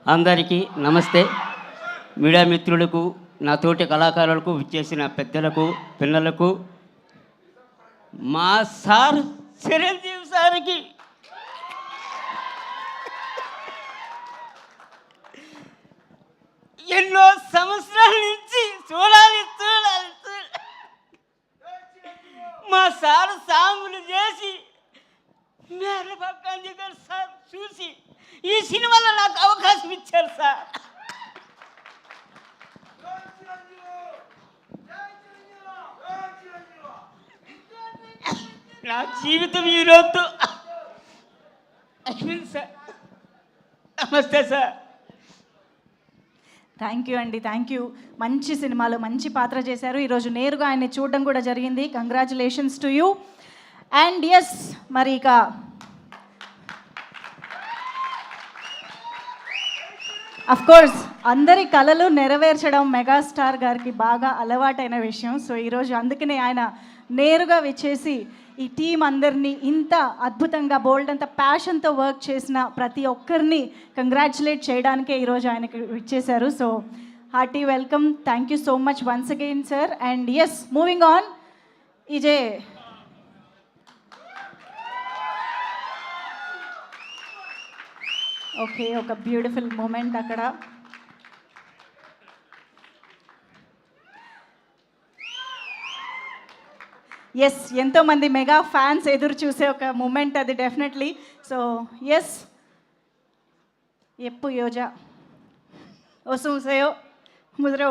అందరికీ నమస్తే. మీడియా మిత్రులకు, నా తోటి కళాకారులకు, విచ్చేసిన పెద్దలకు, పిల్లలకు, మా సార్ చిరంజీవి సార్కి ఎన్నో సంవత్సరాల నుంచి చూడాలి మా సార్ సాంగులు చేసి మేర పక్కాంజీ గారు సార్ చూసి ఈ సినిమాలో నాకు అవకాశం ఇచ్చారు సార్. నా జీవితం ఈరోజు అయిపోయింది సార్. నమస్తే సార్. థ్యాంక్ యూ అండి, థ్యాంక్ యూ. మంచి సినిమాలో మంచి పాత్ర చేశారు. ఈరోజు నేరుగా ఆయన్ని చూడడం కూడా జరిగింది. Congratulations to you. And yes, మరి ఇక కోర్స్ అందరి కళలు నెరవేర్చడం మెగాస్టార్ గారికి బాగా అలవాటైన విషయం. సో ఈరోజు అందుకనే ఆయన నేరుగా విచ్చేసి ఈ టీం అందరినీ ఇంత అద్భుతంగా బోల్డ్ అంత ప్యాషన్తో వర్క్ చేసిన ప్రతి ఒక్కరిని కంగ్రాచులేట్ చేయడానికే ఈరోజు ఆయనకి విచ్చేశారు. So hearty welcome. Thank you so much once again sir. And yes, moving on. ఇజే ఓకే, ఒక బ్యూటిఫుల్ మూమెంట్ అక్కడ. ఎస్, ఎంతోమంది మెగా ఫ్యాన్స్ ఎదురు చూసే ఒక మూమెంట్ అది డెఫినెట్లీ. సో ఎస్, ఎప్పు యోజా ఓసం సేయో ముద్రో